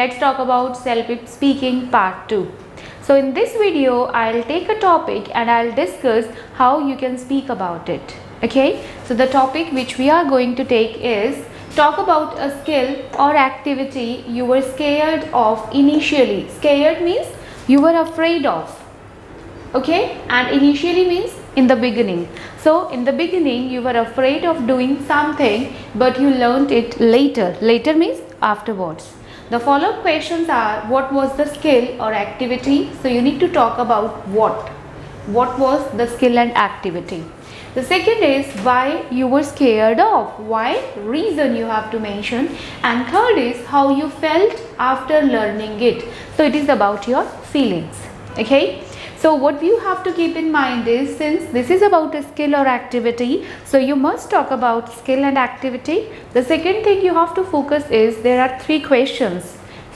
let's talk about CELPIP speaking part 2. So in this video, I'll take a topic and I'll discuss how you can speak about it. Okay, so the topic which we are going to take is talk about a skill or activity you were scared of initially. Scared means you were afraid of. Okay, and initially means in the beginning. So in the beginning you were afraid of doing something, but you learned it later. Later means afterwards. The follow-up questions are: what was the skill or activity? So you need to talk about what was the skill and activity. The second is why you were scared of. Why? Reason you have to mention. And third is how you felt after learning it. So it is about your feelings. Okay. So what you have to keep in mind is, since this is about a skill or activity, so you must talk about skill and activity. The second thing you have to focus is there are 3 questions: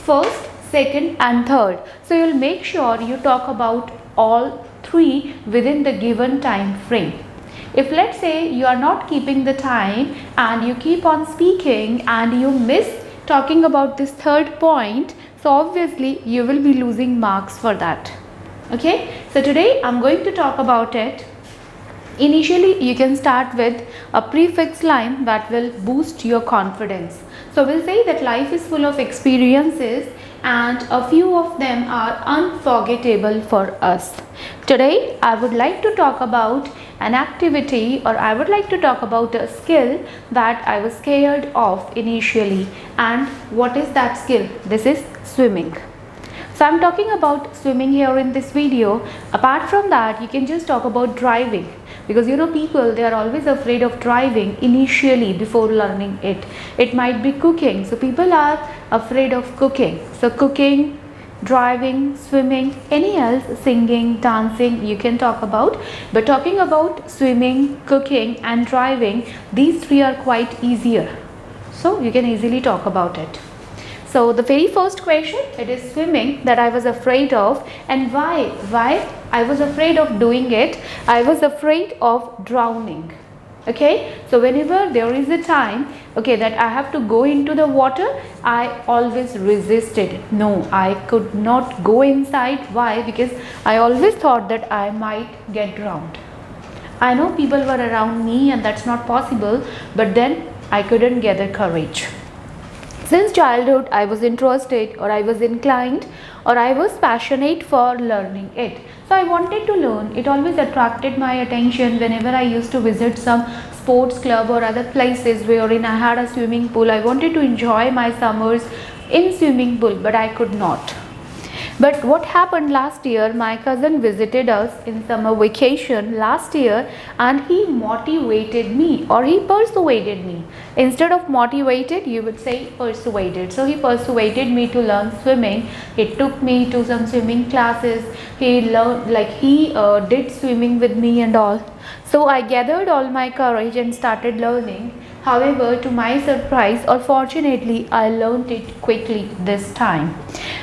first, second and third. So you'll make sure you talk about all 3 within the given time frame. If let's say you are not keeping the time and you keep on speaking and you miss talking about this third point, so obviously you will be losing marks for that. Okay, so today I'm going to talk about it. Initially you can start with a prefix line that will boost your confidence. So we'll say that life is full of experiences and a few of them are unforgettable for us. Today I would like to talk about an activity, or I would like to talk about a skill that I was scared of initially. And what is that skill? This is swimming. So I'm talking about swimming here in this video. Apart from that, you can just talk about driving, because you know people, they are always afraid of driving initially before learning it. It might be cooking. So people are afraid of cooking. So cooking, driving, swimming, any else, singing, dancing, you can talk about. But talking about swimming, cooking and driving, these 3 are quite easier. So you can easily talk about it. So the very first question, it is swimming that I was afraid of. And why I was afraid of doing it? I was afraid of drowning. Okay, so whenever there is a time, okay, that I have to go into the water, I always resisted. No, I could not go inside. Why? Because I always thought that I might get drowned. I know people were around me and that's not possible, but then I couldn't gather courage. Since childhood, I was interested, or I was inclined, or I was passionate for learning it. So I wanted to learn. It always attracted my attention whenever I used to visit some sports club or other places wherein I had a swimming pool. I wanted to enjoy my summers in swimming pool, but I could not. But what happened last year, my cousin visited us in summer vacation last year and he motivated me, or he persuaded me. Instead of motivated, you would say persuaded. So he persuaded me to learn swimming. He took me to some swimming classes. He learned, did swimming with me and all. So I gathered all my courage and started learning. However, to my surprise, or fortunately, I learned it quickly this time.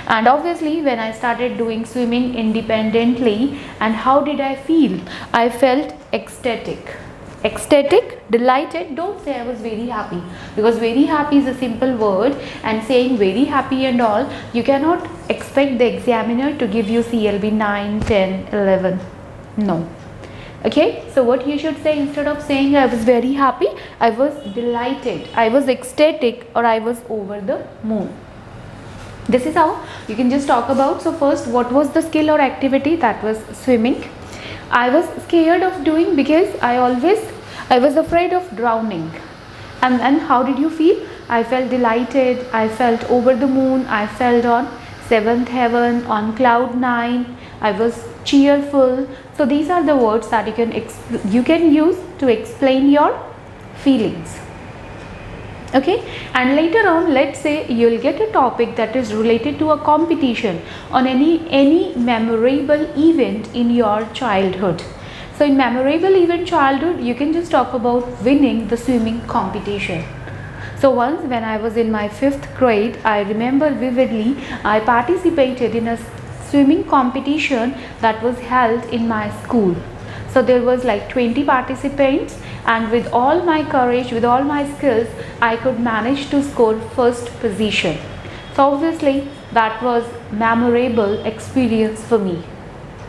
And obviously, when I started doing swimming independently, and how did I feel? I felt ecstatic. Ecstatic, delighted. Don't say I was very happy, because very happy is a simple word, and saying very happy and all, you cannot expect the examiner to give you CLB 9, 10, 11. No. Okay, so what you should say, instead of saying I was very happy, I was delighted, I was ecstatic, or I was over the moon. This is how you can just talk about. So first, what was the skill or activity? That was swimming. I was scared of doing because I was afraid of drowning. And then how did you feel? I felt delighted, I felt over the moon, I felt on 7th heaven, on cloud 9. I was cheerful. So these are the words that you can use to explain your feelings. Okay, and later on, let's say you'll get a topic that is related to a competition on any memorable event in your childhood. So in memorable event childhood, you can just talk about winning the swimming competition. So once when I was in my 5th grade, I remember vividly, I participated in a swimming competition that was held in my school. So there was like 20 participants, and with all my courage, with all my skills, I could manage to score first position. So obviously that was memorable experience for me.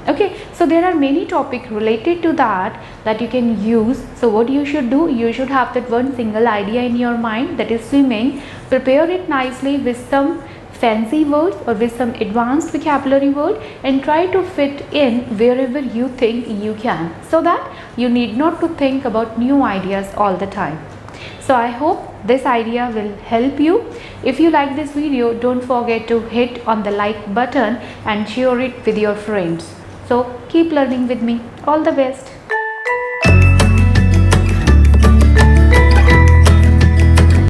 Okay, so there are many topics related to that you can use. So what you should do, you should have that one single idea in your mind, that is swimming. Prepare it nicely with some fancy words or with some advanced vocabulary word, and try to fit in wherever you think you can, so that you need not to think about new ideas all the time. So I hope this idea will help you. If you like this video, don't forget to hit on the like button and share it with your friends. So keep learning with me. All the best.